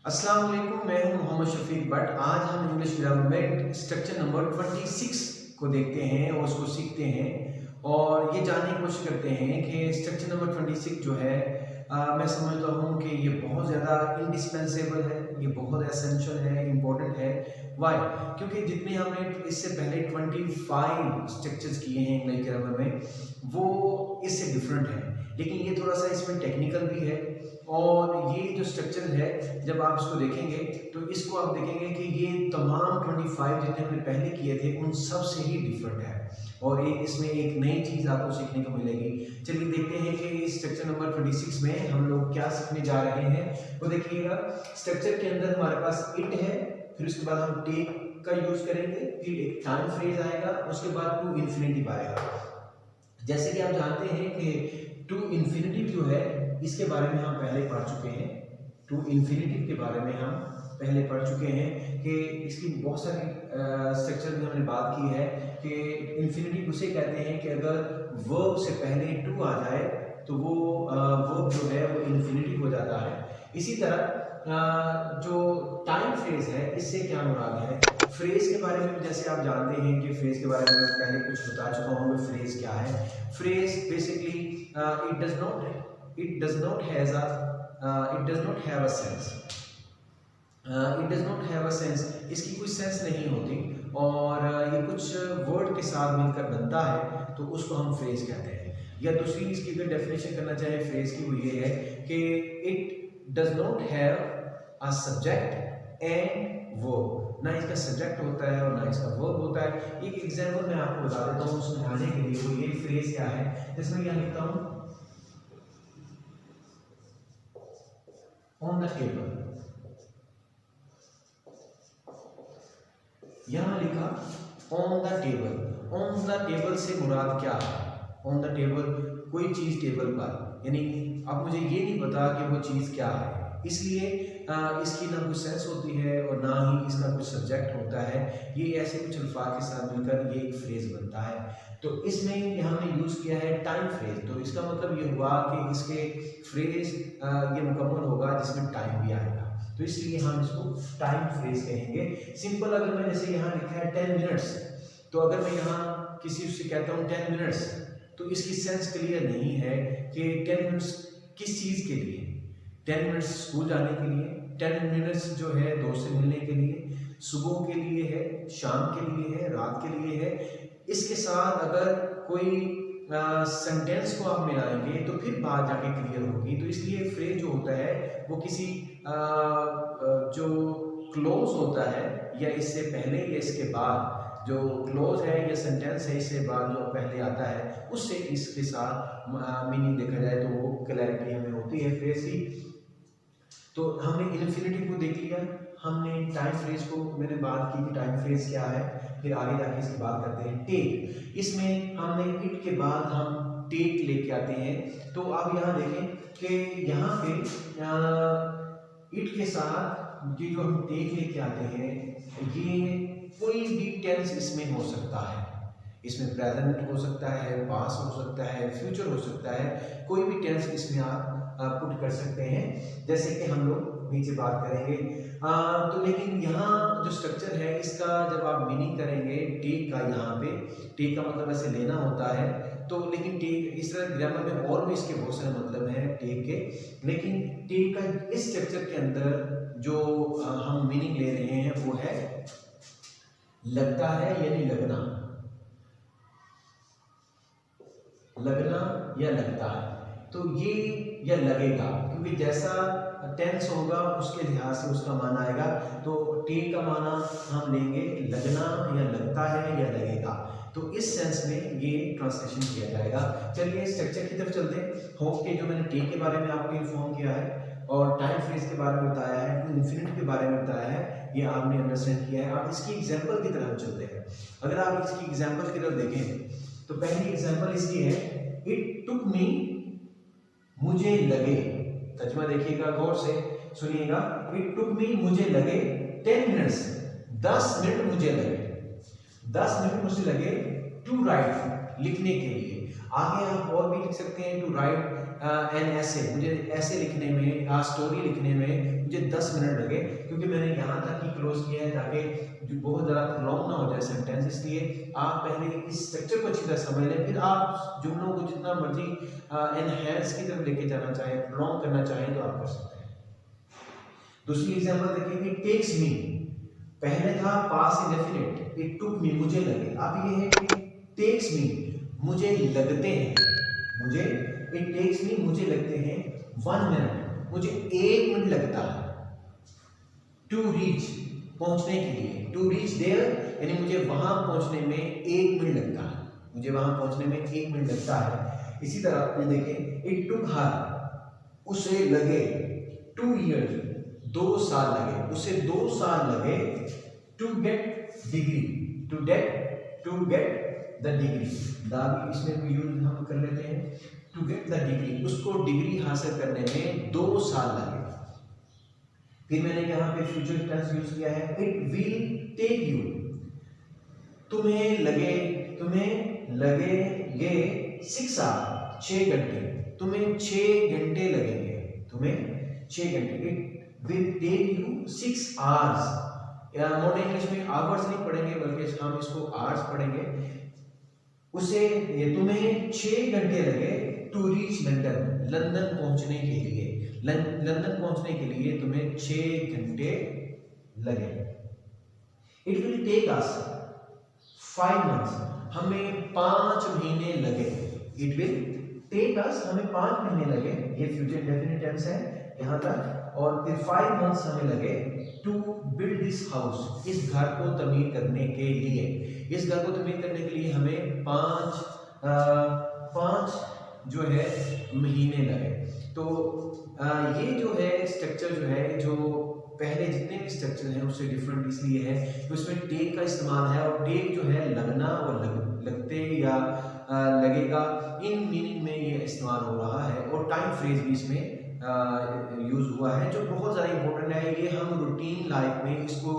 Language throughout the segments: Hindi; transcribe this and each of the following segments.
अस्सलाम वालेकुम, मैं हूं मोहम्मद शफीक बट आज हम इंग्लिश ग्रामर में स्ट्रक्चर नंबर 26 को देखते हैं और उसको सीखते हैं और ये जानने की कोशिश करते हैं कि स्ट्रक्चर नंबर 26 जो है मैं समझता हूँ कि ये बहुत ज़्यादा इंडिस्पेंसेबल है, ये बहुत एसेंशियल है, इम्पोर्टेंट है। वाई? क्योंकि जितने हमने इससे पहले 25 स्ट्रक्चर्स किए हैं इंग्लिश ग्रामर में वो इससे डिफरेंट है, लेकिन ये थोड़ा सा इसमें टेक्निकल भी है। और ये जो स्ट्रक्चर है जब आप इसको देखेंगे तो इसको आप देखेंगे कि ये तमाम 25 जितने हमने पहले किए थे उन सब से ही डिफरेंट है और इसमें एक नई चीज़ आपको सीखने को मिलेगी। चलिए देखते हैं कि इस स्ट्रक्चर नंबर 26 में हम लोग क्या सीखने जा रहे हैं। तो देखिएगा, स्ट्रक्चर के अंदर हमारे पास इट है, फिर उसके बाद हम टेक का यूज करेंगे, फिर एक टाइम फ्रेज आएगा, उसके बाद टू इन्फिनिटिव आएगा। जैसे कि आप जानते हैं कि टू इन्फिनिटिव जो है इसके बारे में हम पहले पढ़ चुके हैं। टू इन्फिनिटिव के बारे में हम पहले पढ़ चुके हैं कि इसकी बहुत सारी स्ट्रक्चर में हमने बात की है कि इन्फिनिटिव उसे कहते हैं कि अगर वर्ब से पहले टू आ जाए तो वो वर्ब जो है वो इन्फिनिटिव हो जाता है। इसी तरह जो टाइम फ्रेज है इससे क्या मुराद है। फ्रेज के बारे में जैसे आप जानते हैं कि फ्रेज के बारे में मैं पहले कुछ बता चुका हूँ कि फ्रेज क्या है। Phrase basically it does not have a sense, इसकी कोई सेंस नहीं होती और ये कुछ वर्ड के साथ मिलकर बनता है तो उसको हम फ्रेज कहते हैं। या दूसरी इसकी अगर डेफिनेशन करना चाहे फ्रेज की, वो ये है कि it does not have a subject and verb, ना इसका सब्जेक्ट होता है और ना इसका वर्ब होता है। एक एग्जांपल मैं आपको बता देता हूँ समझाने के लिए। वो ये फ्रेज क्या है, जिसमें क्या लिखता हूँ, ऑन द टेबल। यहां लिखा on the table. On the table से मुराद क्या है? ऑन द टेबल कोई चीज टेबल पर, यानी अब मुझे ये नहीं पता कि वो चीज क्या है, इसलिए इसकी ना कुछ सेंस होती है और ना ही इसका कुछ सब्जेक्ट होता है। ये ऐसे कुछ अल्फाज के साथ मिलकर ये एक फ्रेज बनता है। तो इसमें हमने यूज किया है टाइम फ्रेज। तो इसका मतलब ये हुआ कि इसके फ्रेज ये मुकम्मल होगा जिसमें टाइम भी आएगा, तो इसलिए हम इसको टाइम फ्रेज कहेंगे। सिंपल अगर मैं जैसे यहाँ लिखा है 10 मिनट्स, तो अगर मैं यहाँ किसी से कहता हूँ 10 मिनट्स तो इसकी सेंस क्लियर नहीं है कि 10 मिनट्स किस चीज़ के लिए। 10 मिनट्स स्कूल जाने के लिए, 10 मिनट्स जो है दोस्त से मिलने के लिए, सुबह के लिए है, शाम के लिए है, रात के लिए है। इसके साथ अगर कोई सेंटेंस को आप मिलाएंगे तो फिर बात जाके क्लियर होगी। तो इसलिए फ्रेज जो होता है वो किसी जो क्लोज होता है या इससे पहले या इसके बाद, जो क्लोज है या सेंटेंस है इससे बाद जो पहले आता है उससे इसके साथ मीनिंग देखा जाए तो वो क्लैरिटी हमें होती है फ्रेज की। तो हमने इन्फिनिटिव को देख लिया, हमने टाइम फ्रेज को मैंने बात की कि टाइम फ्रेज क्या है, फिर आगे जाके इसकी बात करते हैं टेक। इसमें हमने इट के बाद हम टेक लेके आते हैं। तो आप यहाँ देखें कि यहाँ पे इट के साथ ये जो हम टेक लेके आते हैं ये कोई भी टेंस इसमें हो सकता है। इसमें प्रेजेंट हो सकता है, पास्ट हो सकता है, फ्यूचर हो सकता है, कोई भी टेंस इसमें आप पुट कर सकते हैं, जैसे कि हम लोग नीचे बात करेंगे। तो लेकिन यहाँ जो स्ट्रक्चर है इसका जब आप मीनिंग करेंगे टेक का, यहाँ पे टेक का मतलब ऐसे लेना होता है। तो लेकिन टेक इस तरह ग्रामर में और भी इसके बहुत सारे मतलब हैं टेक के, लेकिन टेक का इस स्ट्रक्चर के अंदर जो हम मीनिंग ले रहे हैं वो है लगता है, यानी लगना, लगना या लगता है। तो ये या लगेगा, क्योंकि जैसा टेंस होगा उसके लिहाज से उसका माना आएगा। तो टेक का माना हम लेंगे लगना या लगता है या लगेगा। तो इस सेंस में ये ट्रांसलेशन किया जाएगा। चलिए स्ट्रक्चर की तरफ चलते हैं। होप के जो मैंने टेक के बारे में आपको इन्फॉर्म किया है और टाइम फ्रेज के बारे में बताया है, टू इन्फिनिट के बारे में बताया है, ये आपने अंडरस्टैंड किया है। अब इसकी एग्जाम्पल की तरफ चलते हैं। अगर आप इसकी एग्जाम्पल की तरफ देखें तो पहली एग्जाम्पल इसकी है, इट टुक मी, मुझे लगे। तर्जुमा देखिएगा, गौर से सुनिएगा। इट टुक मी, मुझे लगे 10 मिनट्स, 10 मिनट मुझे लगे, 10 मिनट मुझे लगे टू राइट, लिखने के लिए। आगे आप और भी लिख सकते हैं, टू राइट एन ऐसे, मुझे ऐसे लिखने में, स्टोरी लिखने में मुझे 10 मिनट लगे, क्योंकि मैंने यहाँ तक ही क्लोज किया है ताकि जो बहुत ज़्यादा लॉन्ग ना हो जाए सेंटेंस। इसलिए आप पहले इस स्ट्रक्चर को अच्छी तरह समझ लें, फिर आप जुमलों को जितना मर्जी एनहेंस की तरफ लेके जाना चाहें, लॉन्ग करना चाहें तो आप कर सकते हैं। दूसरी एग्जांपल देखिए, इट टेक्स मी, पहले था पास्ट इंडेफिनिट, इट टुक मी मुझे लगे, अब ये है कि टेक्स मी मुझे लगते हैं, मुझे इट टेक्स मी मुझे लगते हैं 1 मिनट, मुझे 1 मिनट लगता है, टू रीच पहुंचने के लिए, टू रीच देयर यानी मुझे वहां पहुंचने में 1 मिनट लगता है, मुझे वहां पहुंचने में 1 मिनट लगता है। इसी तरह ये देखें, इट टुक हर उसे लगे 2 इयर्स 2 साल लगे, उसे 2 साल लगे to get degree, to get the degree, the इसमें भी यूज हम कर लेते हैं, टू गेट द डिग्री, उसको डिग्री हासिल करने में 2 साल लगे। फिर मैंने यहाँ पे फ्यूचर टेंस यूज किया है, इट विल टेक यू, तुम्हें लगेंगे 6 आवर 6 घंटे, तुम्हें 6 घंटे लगेंगे, तुम्हें 6 घंटे, it will take you 6 hours, या मॉडर्न इंग्लिश में आवर्स नहीं पढ़ेंगे बल्कि हम इसको आवर्स पढ़ेंगे। उसे तुम्हें 6 घंटे लगे टू रीच लंदन, लंदन पहुंचने के लिए, लंदन पहुंचने के लिए तुम्हें 6 घंटे लगे। It will take us 5 months, हमें 5 महीने लगे, इट विल टेक अस हमें 5 महीने लगे, ये फ्यूचर डेफिनिट टेंस है यहाँ तक। और फिर 5 मंथ्स हमें लगे टू बिल्ड दिस हाउस, इस घर को तमीर करने के लिए, इस घर को तमीर करने के लिए हमें 5 जो है महीने लगे। तो ये जो है स्ट्रक्चर जो है, जो पहले जितने भी स्ट्रक्चर हैं उससे डिफरेंट इसलिए है तो इसमें टेक का इस्तेमाल है, और टेक जो है लगना और लगते या लगेगा इन मीनिंग में ये इस्तेमाल हो रहा है। और टाइम फ्रेज भी इसमें यूज हुआ है जो बहुत ज़्यादा इंपॉर्टेंट है। ये हम रूटीन लाइफ में इसको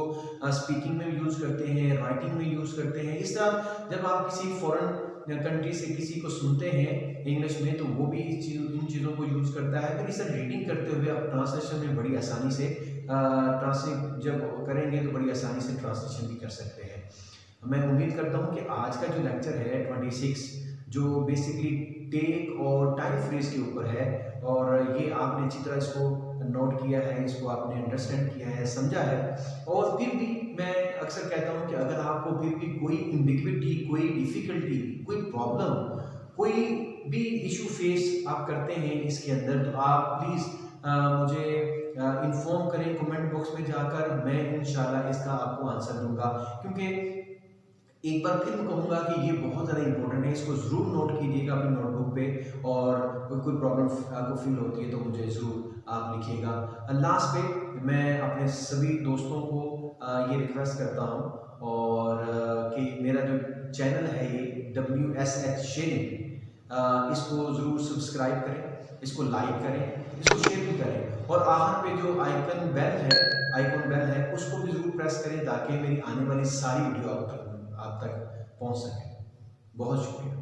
स्पीकिंग में यूज करते हैं, राइटिंग में यूज करते हैं। इस तरह जब आप किसी फॉरेन कंट्री से किसी को सुनते हैं इंग्लिश में तो वो भी इन चीज़ों को यूज करता है। फिर इसे रीडिंग करते हुए आप ट्रांसलेशन में बड़ी आसानी से ट्रांसलेट जब करेंगे तो बड़ी आसानी से ट्रांसलेशन भी कर सकते हैं। मैं उम्मीद करता हूँ कि आज का जो लेक्चर है 26 जो बेसिकली टेक और टाइम फ्रेज के ऊपर है, और ये आपने अच्छी तरह इसको नोट किया है, इसको आपने अंडरस्टैंड किया है, समझा है। और फिर भी मैं अक्सर कहता हूँ कि अगर आपको फिर भी कोई एम्बिग्विटी, कोई डिफिकल्टी, कोई प्रॉब्लम, कोई भी इशू फेस आप करते हैं इसके अंदर, तो आप प्लीज़ मुझे इन्फॉर्म करें कमेंट बॉक्स में जाकर, मैं इंशाल्लाह इसका आपको आंसर दूंगा। क्योंकि एक बार फिर मैं कहूँगा कि ये बहुत ज़्यादा इंपॉर्टेंट है, इसको ज़रूर नोट कीजिएगा अपनी नोटबुक पे, और कोई प्रॉब्लम आपको फील होती है तो मुझे ज़रूर आप लिखिएगा। लास्ट पे मैं अपने सभी दोस्तों को ये रिक्वेस्ट करता हूँ और कि मेरा जो चैनल है ये WSH शेयरिंग, इसको ज़रूर सब्सक्राइब करें, इसको लाइक करें, इसको शेयर भी करें, और आखिर पे जो आइकन बेल है उसको भी ज़रूर प्रेस करें ताकि मेरी आने वाली सारी वीडियो आप तक पहुंच सके। बहुत शुक्रिया।